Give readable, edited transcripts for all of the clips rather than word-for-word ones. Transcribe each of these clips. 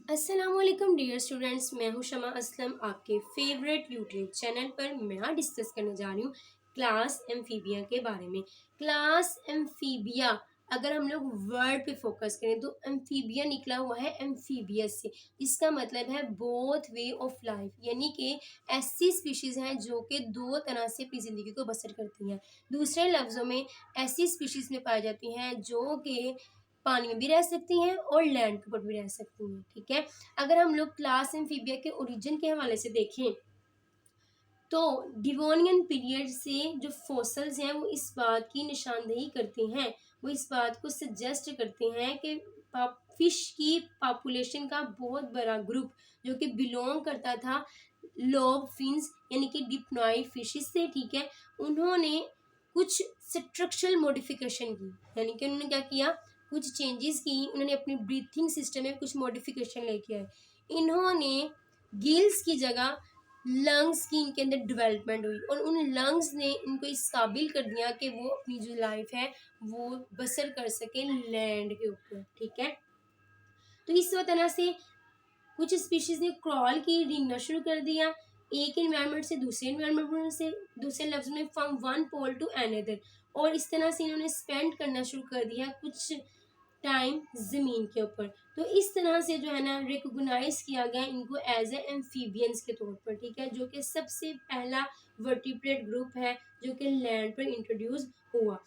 अस्सलामुअलैकुम dear students, मैं हूं शमा असलम। आपके फेवरेट यूट्यूब चैनल पर मैं आज डिस्कस करने जा रही हूँ क्लास एम्फीबिया के बारे में। क्लास एम्फीबिया, अगर हम लोग वर्ड पे फोकस करें तो एम्फीबिया निकला हुआ है एम्फीबियस से। इसका मतलब है बोथ वे ऑफ लाइफ, यानी कि ऐसी स्पीशीज़ हैं जो कि दो तरह से अपनी ज़िंदगी को बसर करती हैं। दूसरे लफ्ज़ों में ऐसी स्पीशीज़ में पाई जाती हैं जो कि पानी में भी रह सकती हैं और लैंड के ऊपर भी रह सकती हैं। ठीक है, अगर हम लोग क्लास एम्फीबिया के ओरिजिन के हवाले से देखें तो डिवोनियन पीरियड से जो फॉसल्स हैं वो इस बात की निशानदेही करते हैं, वो इस बात को सजेस्ट करते हैं कि फिश की पॉपुलेशन का बहुत बड़ा ग्रुप जो कि बिलोंग करता था लोब फिन्स यानी कि डिप्नॉइड फिशेस से। ठीक है, उन्होंने कुछ स्ट्रक्चरल मॉडिफिकेशन की, यानी कि उन्होंने क्या किया, कुछ चेंजेस की, उन्होंने अपनी ब्रीथिंग सिस्टम में कुछ मॉडिफिकेशन लेके आए। इन्होंने गिल्स की जगह लंग्स की इनके अंदर डेवलपमेंट हुई और उन लंग्स ने इनको इस काबिल कर दिया कि वो अपनी जो लाइफ है वो बसर कर सके लैंड के ऊपर। ठीक है, तो इस तरह से कुछ स्पीशीज ने क्रॉल की, रेंगना शुरू कर दिया एक एनवायरनमेंट से दूसरे एनवायरनमेंट से, दूसरे लफ्ज में from one pole to another, और इस तरह से इन्होंने स्पेंड करना शुरू कर दिया कुछ टाइम ज़मीन के ऊपर। तो इस तरह से जो है ना रिकॉग्नाइज किया गया इनको एज ए एम्फीबियंस के तौर पर। ठीक है, जो कि सबसे पहला वर्टिब्रेट ग्रुप है जो कि लैंड पर इंट्रोड्यूस हुआ।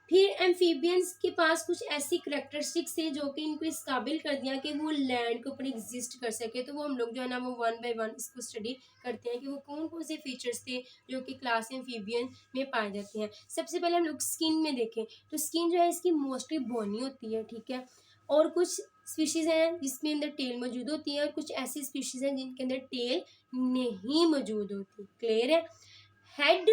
फिर एम्फीबियंस के पास कुछ ऐसी करेक्टरिस्टिक्स थे जो कि इनको इस काबिल कर दिया कि वो लैंड के ऊपर एग्जिस्ट कर सके। तो वो हम लोग जो है ना वो वन बाय वन इसको स्टडी करते हैं कि वो कौन कौन से फीचर्स थे जो कि क्लास एम्फीबियन में पाए जाते हैं। सबसे पहले हम लोग स्किन में देखें तो स्किन जो है इसकी मोस्टली बोनी होती है। ठीक है, और कुछ स्पीशीज़ हैं जिसमें अंदर टेल मौजूद होती है और कुछ ऐसी स्पीशीज़ हैं जिनके अंदर टेल नहीं मौजूद होती। क्लियर है। हेड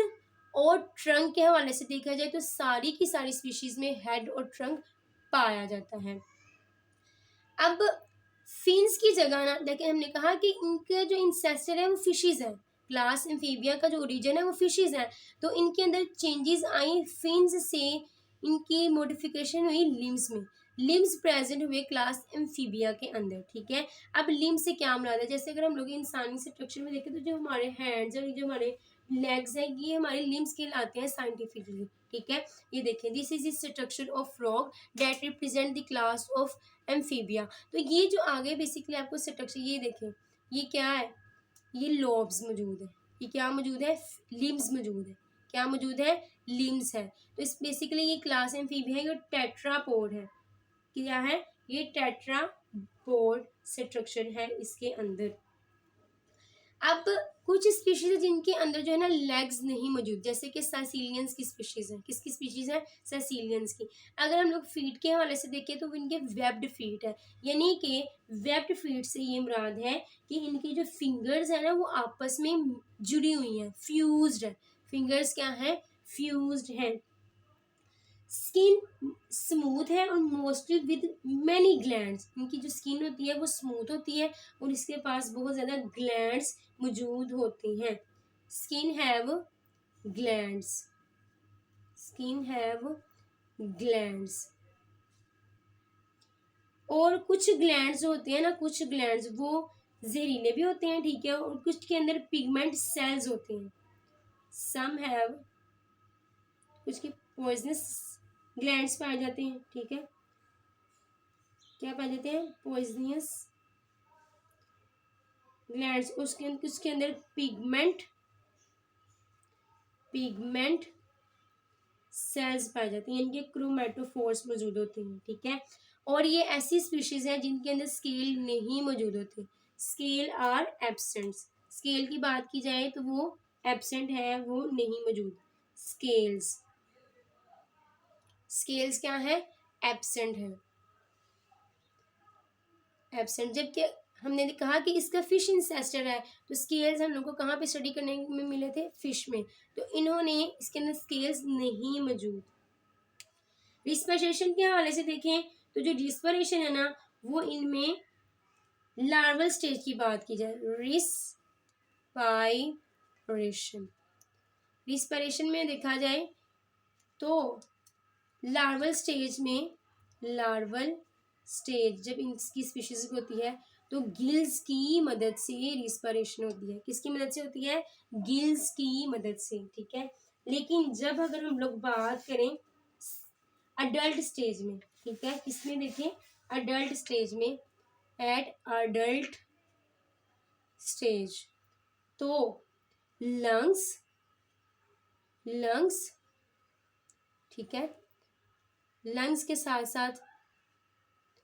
और ट्रंक के हवाले से देखा जाए तो सारी की सारी स्पीशीज में हेड और ट्रंक पाया जाता है। अब फिन्स की जगह ना देखिए, हमने कहा कि इनके जो इंसेस्टर है वो फिशीज हैं। क्लास एम्फीबिया का जो ओरिजिन है वो फिशीज है, तो इनके अंदर चेंजेस आई फिन्स से, इनकी मॉडिफिकेशन हुई लिम्स में। लिम्स प्रेजेंट हुए क्लास एम्फीबिया के अंदर। ठीक है, अब लिम्स से क्या मुराद है, जैसे अगर हम लोग इंसानी स्ट्रक्चर में देखें तो जो हमारे हैंड्स और जो हमारे लेग्स हैं ये हमारे लिम्स कहलाते हैं साइंटिफिकली। ठीक है, ये देखें, this is the structure of frog that represent the class of amphibia. तो ये जो आगे बेसिकली आपको स्ट्रक्चर ये देखें, ये क्या है, ये लोब्स मौजूद है, ये क्या मौजूद है, लिम्स मौजूद है, क्या मौजूद है, लिम्स है। तो इस बेसिकली ये क्लास एम्फीबिया है, ये टेट्रापोड है। क्या है, ये टेट्रापोड स्ट्रक्चर है इसके अंदर। अब कुछ स्पीशीज है जिनके अंदर जो है ना लेग्स नहीं मौजूद, जैसे कि सैसिलियंस की स्पीशीज है। किसकी स्पीशीज है, सैसिलियंस की। अगर हम लोग फीट के हवाले से देखें तो इनके वेब्ड फीट है, यानी कि वेब्ड फीट से ये मुराद है कि इनकी जो फिंगर्स है ना वो आपस में जुड़ी हुई हैं, फ्यूज्ड है। फिंगर्स क्या है, फ्यूज्ड है। स्किन स्मूथ है और मोस्टली विद मैनी ग्लैंड्स, इनकी जो स्किन होती है वो स्मूथ होती है और इसके पास बहुत ज़्यादा ग्लैंड्स मौजूद होती हैं। Skin have glands, skin have glands. और कुछ ग्लैंड्स होते हैं ना, कुछ ग्लैंड्स वो जहरीले भी होते हैं। ठीक है, और कुछ के अंदर पिगमेंट सेल्स होते हैं। सम हैव, कुछ के पॉइजनस ग्लैंड्स पाए जाते हैं। ठीक है, क्या पाए जाते हैं, पॉइजनियस ग्लैंड्स। उसके अंदर पिगमेंट पिगमेंट सेल्स पाए जाती हैं, इनके क्रोमेटोफोर्स मौजूद होते हैं। ठीक है, और ये ऐसी स्पीशीज हैं जिनके अंदर स्केल नहीं मौजूद होते, स्केल आर एब्सेंट। स्केल की बात की जाए तो वो एब्सेंट है, वो नहीं मौजूद। स्केल्स, स्केल्स क्या है, एब्सेंट है, एब्सेंट। जबकि हमने कहा कि इसका फिश इंसेस्टर है, तो स्केल्स हम लोग को कहाँ पे स्टडी करने में मिले थे, फिश में। तो इन्होंने इसके अंदर स्केल्स नहीं मौजूद। रिस्पिरेशन के हवाले से देखें तो जो रिस्पिरेशन है ना वो इनमें लार्वल स्टेज की बात की जाए, रिस्पाइरेशन, रिस्पिरेशन में देखा जाए तो लार्वल स्टेज में, लार्वल स्टेज जब इसकी स्पीशीज होती है तो गिल्स की मदद से रिस्पिरेशन होती है। किसकी मदद से होती है? गिल्स की मदद से, ठीक है। लेकिन जब अगर हम लोग बात करें अडल्ट स्टेज में, ठीक है, किसमें देखें? अडल्ट स्टेज में, एट अडल्ट स्टेज, तो लंग्स ठीक है, लंग्स के साथ साथ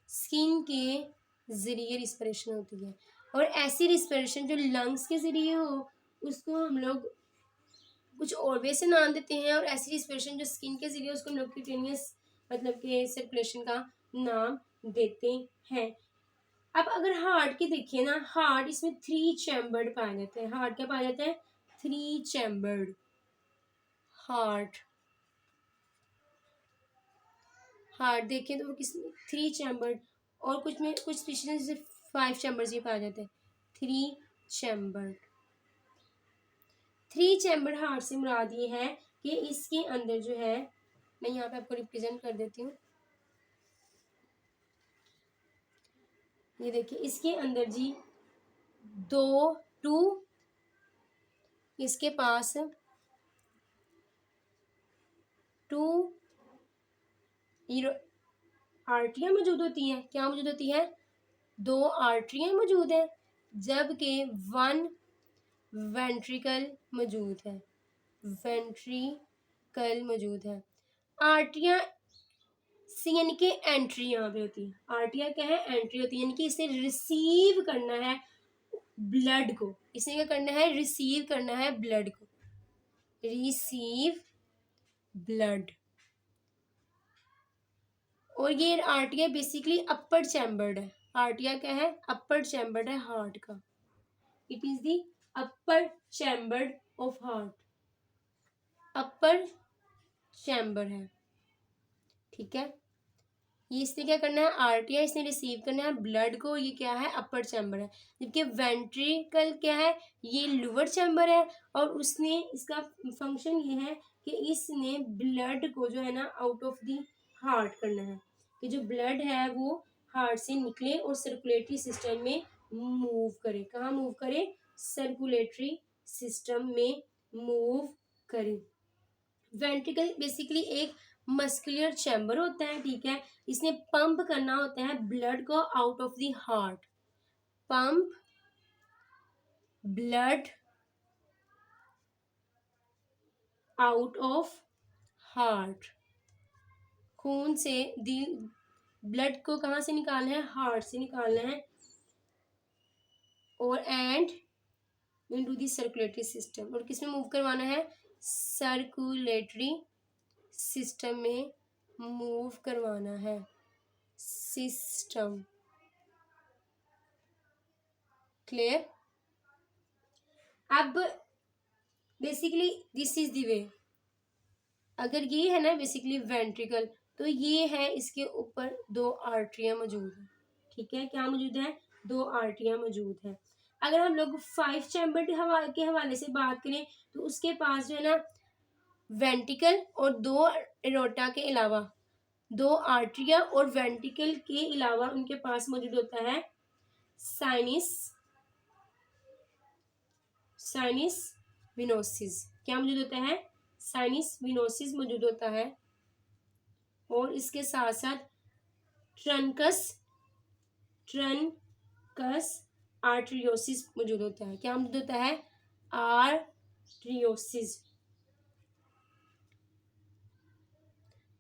स्किन के जरिए रिस्पिरेशन होती है। और ऐसी रिस्पिरेशन जो लंग्स के जरिए हो उसको हम लोग कुछ और वे से नाम देते हैं, और ऐसी रिस्पिरेशन जो स्किन के जरिए उसको हम लोग क्यूटेनियस मतलब के सर्कुलेशन का नाम देते हैं। अब अगर हार्ट की देखिए ना, हार्ट इसमें 3 चैम्बर्ड पाया जाता है। हार्ट क्या पाया जाता है? 3 चैम्बर्ड हार्ट। हार्ट देखें तो वो किस 3 चैम्बर्ड, और कुछ में कुछ स्पीशीज में 5 चैम्बर्स भी पाया जाता है। 3 चैम्बर्ड। 3 चैम्बर्ड हार्ट से मुराद ये है कि इसके अंदर जो है, मैं यहाँ पे आपको रिप्रेजेंट कर देती हूँ। ये देखिए इसके अंदर जी 2 इसके पास 2 आर्टरियाँ मौजूद होती हैं। क्या मौजूद होती है? 2 आर्टरियाँ मौजूद है, जबकि 1 वेंट्रिकल मौजूद है। वेंट्रिकल मौजूद है। आर्टरियाँ सी यानी कि एंट्री यहाँ पे होती है। आर्टरियाँ क्या है? एंट्री होती है, यानी कि इसे रिसीव करना है ब्लड को। इसे क्या करना है? रिसीव करना है ब्लड को। Receive blood. और ये आर्टिया बेसिकली अपर चैम्बर्ड है। आर्टिया क्या है? अपर चैम्बर्ड है हार्ट का। It is the upper chambered of heart. Upper chamber है, ठीक है। ये इसने क्या करना है? आर्टिया इसने रिसीव करना है ब्लड को। ये क्या है? अपर चैम्बर है। जबकि वेंट्रिकल क्या है? ये लोअर चैम्बर है, और उसने इसका फंक्शन ये है कि इसने ब्लड को जो है ना आउट ऑफ द हार्ट करना है, कि जो ब्लड है वो हार्ट से निकले और सर्कुलेटरी सिस्टम में मूव करे। कहाँ मूव करे? सर्कुलेटरी सिस्टम में मूव करे। वेंट्रिकल बेसिकली एक मस्कुलर चैम्बर होता है, ठीक है। इसने पंप करना होता है ब्लड को out of the heart. Pump blood out of heart. खून से दिल ब्लड को कहाँ से निकालना है? हार्ट से निकालना है। और and into the circulatory system. और किस में मूव करवाना है? सर्कुलेटरी सिस्टम में मूव करवाना है। System clear? अब basically this is the way. अगर ये है ना बेसिकली वेंट्रिकल, तो ये है इसके ऊपर 2 आर्टरियां मौजूद है, ठीक है। क्या मौजूद है? 2 आर्टरियां मौजूद है। अगर हम लोग 5 चैम्बर के हवाले से बात करें तो उसके पास जो है ना वेंट्रिकल और 2 एरोटा के अलावा 2 आर्टरिया और वेंट्रिकल के अलावा उनके पास मौजूद होता है साइनस विनोसिस। क्या मौजूद होता है? साइनस विनोसिस मौजूद होता है। और इसके साथ साथ ट्रंकस आर्टरियोसिस मौजूद होता है। क्या मौजूद होता है? आर्टरियोसिस।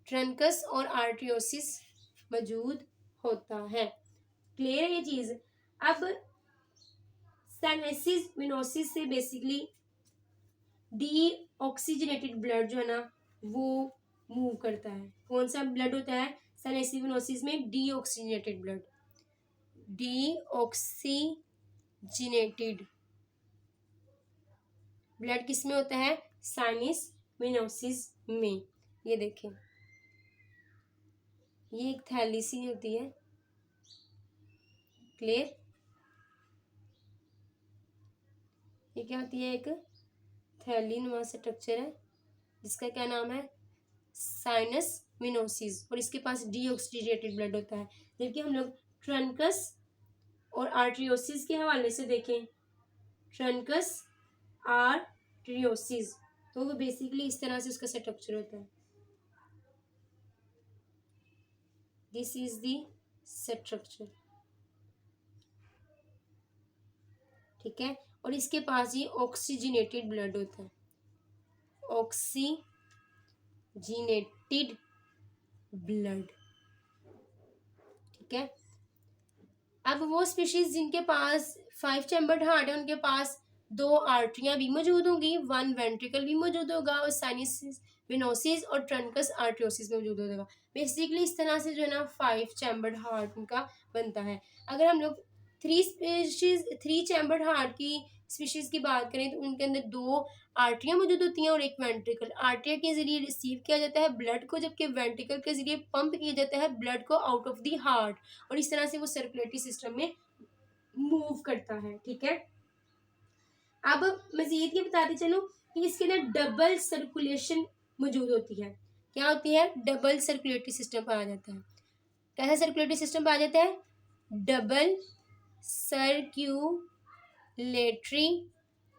ट्रंकस और आर्टरियोसिस मौजूद होता है। क्लियर है ये चीज? अब साइनसिस विनोसिस से बेसिकली डीऑक्सीजनेटेड ब्लड जो है ना वो मूव करता है। कौन सा ब्लड होता है साइनसिस विनोसिस में? Deoxygenated blood. डीऑक्सीजनेटेड ब्लड किस में होता है? साइनस विनोसिस में। ये देखें, ये एक थैली सी होती है। क्लियर? ये क्या होती है? एक थैली नुमा स्ट्रक्चर है जिसका क्या नाम है? Sinus venosus. और इसके पास डीऑक्सीजनेटेड ब्लड होता है। जबकि हम लोग ट्रंकस और आर्ट्रियोसिस के हवाले से देखें, ट्रंकस आर्ट्रियोसिस, तो वो बेसिकली इस तरह से उसका स्ट्रक्चर होता है। दिस इज द स्ट्रक्चर, ठीक है। और इसके पास ही ऑक्सीजनेटेड ब्लड होता है, ऑक्सीजनेटेड ब्लड, ठीक है। अब वो स्पीशीज जिनके पास 5 चैम्बर्ड हार्ट है उनके पास 2 आर्टरियां भी मौजूद होंगी, 1 वेंट्रिकल भी मौजूद होगा और साइनस वेनोसिस और ट्रंकस आर्ट्रियोसिस मौजूद होगा। बेसिकली इस तरह से जो है ना 5 चैम्बर्ड हार्ट उनका बनता है। अगर हम लोग 3 चैम्बर्ड हार्ट की स्पीशीज की बात करें तो उनके अंदर 2 आर्टरियां मौजूद होती हैं और एक वेंट्रिकल। आर्टरिया के जरिए रिसीव किया जाता है ब्लड को, जबकि वेंट्रिकल के जरिए पंप किया जाता है ब्लड को आउट ऑफ द हार्ट, और इस तरह से वो सर्कुलेटरी सिस्टम में मूव करता है, ठीक है। अब मजीद ये बताते चलो कि इसके अंदर डबल सर्कुलेशन मौजूद होती है। क्या होती है? डबल सर्कुलेटरी सिस्टम पाया जाता है। कैसा सर्कुलेटरी सिस्टम पाया जाता है? डबल सर्क्यूलेटरी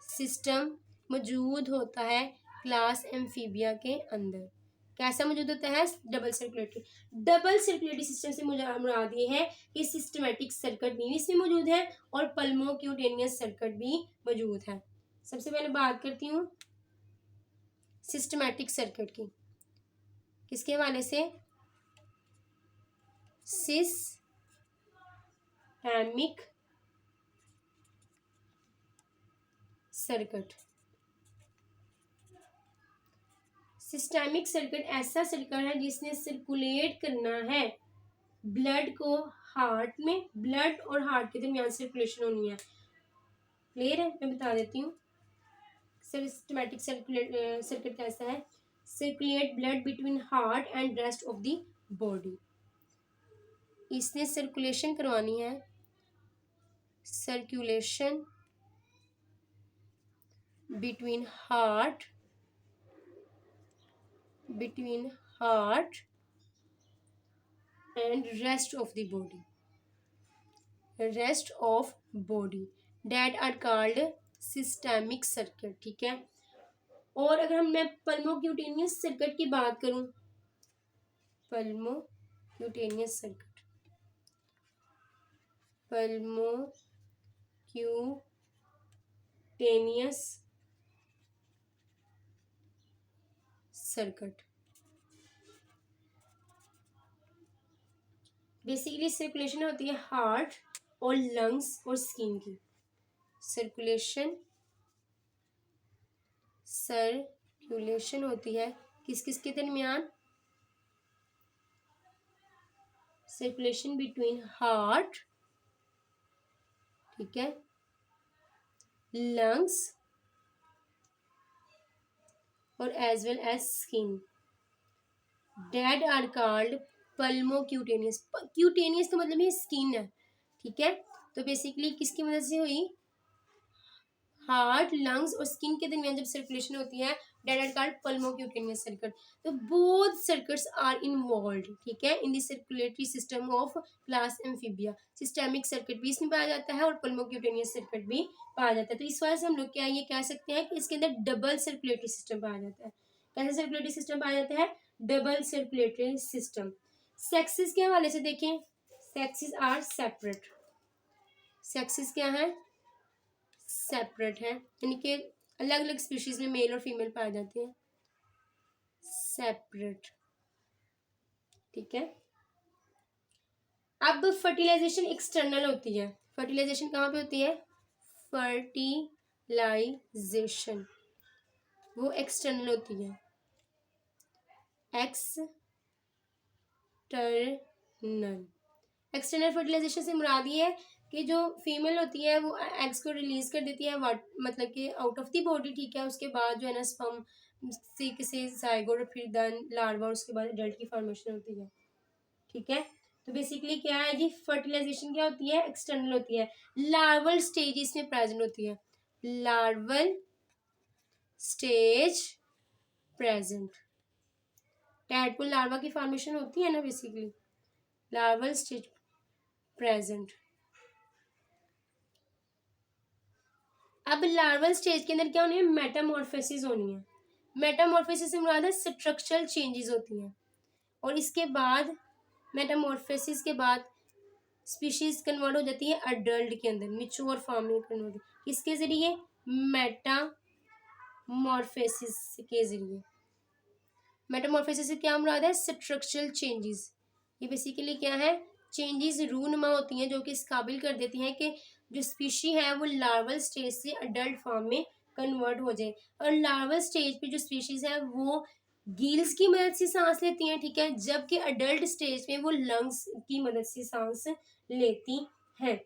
सिस्टम मौजूद होता है क्लास एम्फीबिया के अंदर। कैसा मौजूद होता है? डबल सर्कुलेटरी सिस्टम से मुराद ये है कि सिस्टमैटिक सर्किट भी इसमें मौजूद है और पल्मोक्यूटेनियस सर्किट भी मौजूद है। सबसे पहले बात करती हूँ सिस्टमैटिक सर्किट की। किसके हवाले से? सिस्टैमिक सर्किट। सिस्टैमिक सर्किट ऐसा सर्किट है जिसने सर्कुलेट करना है ब्लड को हार्ट में, ब्लड और हार्ट के दरमियान सर्कुलेशन होनी है। क्लियर है? मैं बता देती हूँ सिस्टमैटिक सर्किट कैसा है। Circulate blood between heart and rest of the body. इसने सर्कुलेशन करवानी है, circulation between heart and rest of the body, that are called systemic circuit, ठीक है। और अगर मैं पल्मोक्यूटेनियस सर्किट की बात करूं, पल्मोक्यूटेनियस सर्किट बेसिकली सर्कुलेशन होती है हार्ट और लंग्स और स्किन की। सर्कुलेशन होती है किस किस के दरमियान? सर्कुलेशन बिटवीन हार्ट, ठीक है, लंग्स और as well as skin. That are called pulmocutaneous. Cutaneous का मतलब ये स्किन है, ठीक है। तो बेसिकली किसकी मदद से हुई? हार्ट, लंग्स और स्किन के दरमियान जब सर्कुलेशन होती है डेट आर कॉल्ड पल्मोक्यूटेनियस सर्किट। तो बोथ सर्किट्स आर इन्वॉल्व्ड, ठीक है, in the circulatory system of class amphibia. Systemic circuit भी इसमें पाया जाता है और पल्मोक्यूटेनियस सर्किट भी पाया जाता है। तो इस वजह से हम लोग क्या ये कह सकते हैं कि इसके अंदर डबल सर्कुलेटरी सिस्टम पाया जाता है। कैसा सर्कुलेटरी सिस्टम पाया जाता है? Double circulatory system. सेक्सेस के हवाले से देखें, सेक्सेस आर सेपरेट। सेक्सेस क्या है? सेपरेट है, यानी कि अलग अलग स्पीशीज में मेल और फीमेल पाए जाते हैं, सेपरेट, ठीक है। अब फर्टिलाइजेशन एक्सटर्नल होती है। फर्टिलाइजेशन कहाँ पे होती है? फर्टिलाइजेशन वो एक्सटर्नल होती है। एक्सटर्नल फर्टिलाइजेशन से मुराद ये है कि जो फीमेल होती है वो एग्स को रिलीज कर देती है, मतलब कि आउट ऑफ द बॉडी, ठीक है। उसके बाद जो है ना स्पर्म से किसी जाइगोट और फिर देन लार्वा और उसके बाद एडल्ट की फॉर्मेशन होती है, ठीक है। तो बेसिकली क्या है जी? फर्टिलाइजेशन क्या होती है? एक्सटर्नल होती है। लार्वल स्टेज इसमें प्रेजेंट होती है, larval stage present. Tadpole larva की फॉर्मेशन होती है ना बेसिकली, लार्वल स्टेज प्रेजेंट। अब लार्वल स्टेज के अंदर क्या होनी है, मेटामॉर्फोसिस होनी है। मेटामॉर्फोसिस से मुराद है स्ट्रक्चरल चेंजेस होती हैं, और इसके बाद मेटामॉर्फोसिस के बाद स्पीशीज कन्वर्ट हो जाती है अडल्ट के अंदर, मिच्योर फॉर्म में कन्वर्ट। किसके जरिए, मेटामॉर्फोसिस के जरिए। मेटामॉर्फोसिस से क्या मुराद है, स्ट्रक्चरल चेंजेस। ये बेसिकली क्या है, चेंजेस रूनुमा होती हैं जो कि इस काबिल कर देती हैं कि जो स्पीशी है वो लार्वल स्टेज से अडल्ट फॉर्म में कन्वर्ट हो जाए। और लार्वल स्टेज पे जो स्पीशीज है वो गिल्स की मदद से सांस लेती हैं, ठीक है, जबकि अडल्ट स्टेज में वो लंग्स की मदद से सांस लेती हैं।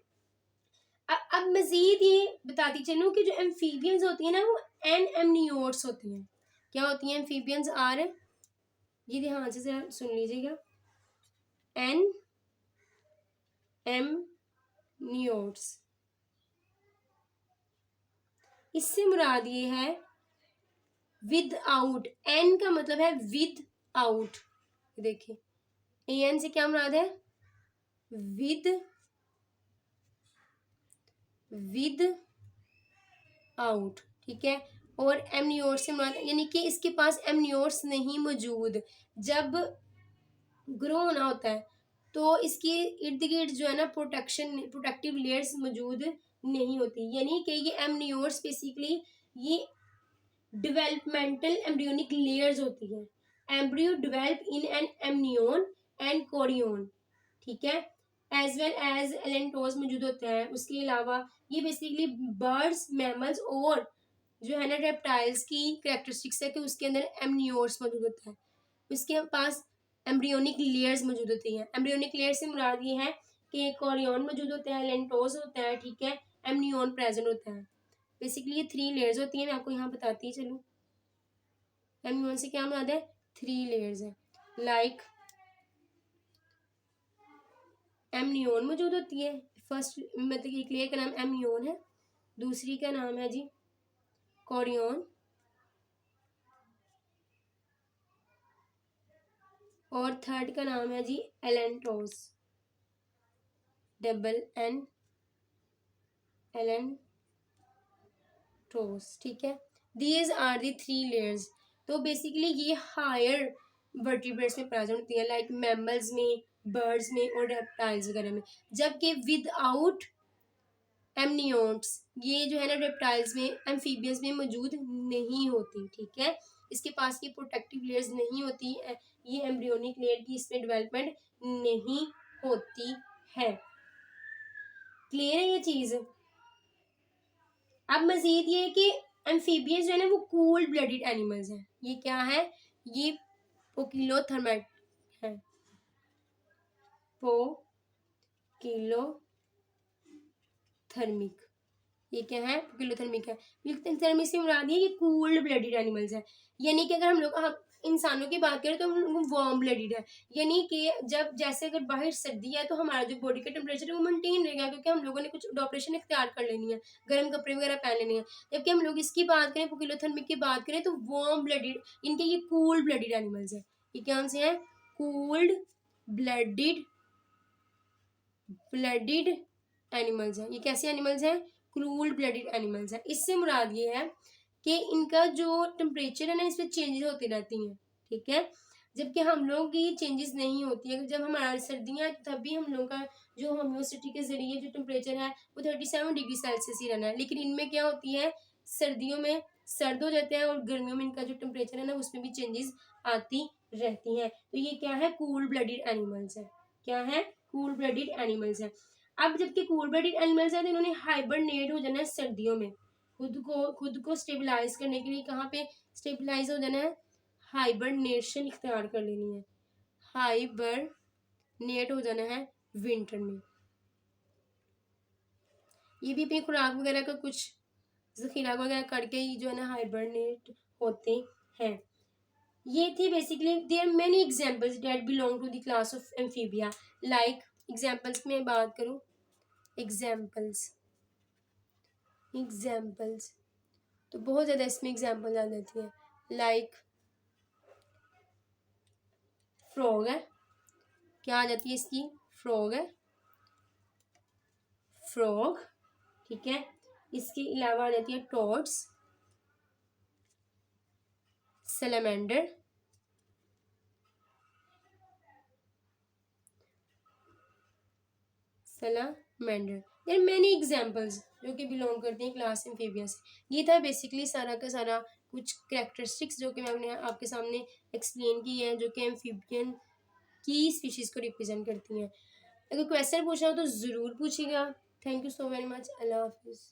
अब मजीद ये बताती चलूं कि जो एम्फीबियंस होती हैं ना वो एनएमनियोट्स होती हैं। क्या होती हैं एम्फीबियंस, आर, ये ध्यान से जरा सुन लीजिएगा, एन एम नियोट्स। इससे मुराद ये है विद आउट, एन का मतलब है विद आउट, देखिए एन से क्या मुराद है, विद आउट, ठीक है। और एमनियोट्स से मुराद यानी कि इसके पास एमनियोट्स नहीं मौजूद। जब ग्रो होना होता है तो इसके इर्द गिर्द जो है ना प्रोटेक्टिव लेयर्स मौजूद नहीं होती, यानी कि ये एमनियोट्स बेसिकली ये डेवलपमेंटल एम्ब्रियोनिक लेयर्स होती है। Embryo develop in an amnion and chorion, ठीक है, एज वेल एज एलेंटोज मौजूद होता है। उसके अलावा ये बेसिकली बर्ड्स, मैमल्स और जो है ना रेप्टाइल्स की कैरेक्टरिस्टिक्स है कि उसके अंदर एमनियोट्स मौजूद होता है, उसके पास एम्ब्रियोनिक लेयर्स मौजूद होती हैं। एम्ब्रियोनिक लेयर से मुराद ये है कि कोरियोन मौजूद होता है, लेंटोज होता है, ठीक है, एमनियोन प्रेजेंट होता है। बेसिकली ये 3 लेयर्स होती हैं, मैं आपको यहाँ बताती चलूँ। एमनियोन से क्या मुराद है, 3 लेयर्स है, लाइक एमनियोन मौजूद होती है। फर्स्ट मतलब एक लेयर का नाम एमनियोन है, दूसरी का नाम है जी कोरियोन, और थर्ड का नाम है जी एलेंटोस, डबल एन एलेंटोस, ठीक है। These are the 3 layers. तो बेसिकली ये हायर वर्टिब्रेट्स में प्रेजेंट होती है, लाइक मैमल्स में, बर्ड्स में और रेप्टाइल्स वगैरह में। जबकि विदाउट एमनियोट्स ये जो है ना रेप्टाइल्स में, एम्फीबियंस में मौजूद नहीं होती, ठीक है। इसके पास ये प्रोटेक्टिव लेयर्स नहीं होती, ये एम्ब्रियोनिक लेयर की इसमें डेवलपमेंट नहीं होती है। क्लियर है ये चीज। अब मजीद ये कि एम्फीबियंस जो है ना वो कूल ब्लडेड एनिमल्स हैं। ये क्या है, ये पोकिलोथर्मेट है, पोकिलोथर्मिक, ये क्या है, पोकिलोथर्मिक है। पोकिलोथर्मिक से मुराद है ये कूल्ड ब्लडेड एनिमल्स है, यानी कि अगर हम इंसानों की बात करें तो हम वार्म ब्लडेड है, यानी कि जब जैसे अगर बाहर सर्दी है तो हमारा जो बॉडी का टेम्परेचर है वो मेंटेन रहेगा, क्योंकि हम लोगों ने कुछ ऑपरेशन इख्तियार कर लेनी है, गर्म कपड़े वगैरह पहन लेने हैं। जबकि हम लोग इसकी बात करें, पोकिलोथर्मिक की बात करें, तो वार्म ब्लडेड, इनके ये कूल्ड ब्लडेड एनिमल्स है। ये क्या से है, कूल्ड ब्लडेड एनिमल्स हैं। ये कैसे एनिमल्स हैं, कूल्ड ब्लडेड एनिमल्स हैं। इससे मुराद ये है कि इनका जो टेम्परेचर है ना इसमें चेंजेस होती रहती हैं, ठीक है। जबकि हम लोग की चेंजेस नहीं होती है। जब हमारा सर्दियाँ तब भी हम लोग का जो होम्योसिटी के जरिए जो टेम्परेचर है वो 37 डिग्री सेल्सियस ही रहना है, लेकिन इनमें क्या होती है, सर्दियों में सर्द हो जाते हैं और गर्मियों में इनका जो टेम्परेचर है ना उसमें भी चेंजेस आती रहती हैं। तो ये क्या है, कूल ब्लडेड एनिमल्स है। क्या है, कूल ब्लडेड एनिमल्स है। अब जबकि कूल ब्लडेड एनिमल्स है तो इन्होंने हाइबरनेट हो जाना है सर्दियों में, खुद को स्टेबलाइज करने के लिए कहाँ पे स्टेबलाइज हो जाना है, हाइबरनेशन इख्तियार कर लेनी है, हाइबरनेट हो जाना है विंटर में। ये भी अपनी खुराक वगैरह का कुछ जखीरा वगैरह करके ही जो है ना हाइबरनेट होते हैं। ये थी basically, there many examples that belong to the class of amphibia. Like examples में बात करूं, एग्जांपल्स तो बहुत ज़्यादा इसमें एग्जांपल आ जाती है। लाइक फ्रॉग है, क्या आ जाती है इसकी, फ्रॉग है, फ्रॉग, ठीक है। इसके अलावा आ जाती है toads, salamander, salamander. There many examples जो कि बिलोंग करते हैं क्लास एम्फीबिया से। ये था बेसिकली सारा का सारा कुछ कैरेक्टरिस्टिक्स जो कि मैंने आपके सामने एक्सप्लेन की है, जो कि एम्फीबियन की स्पीशीज़ को रिप्रेजेंट करती हैं। अगर क्वेश्चन पूछना हो तो ज़रूर पूछिएगा। Thank you so very much. अल्लाह हाफिज़।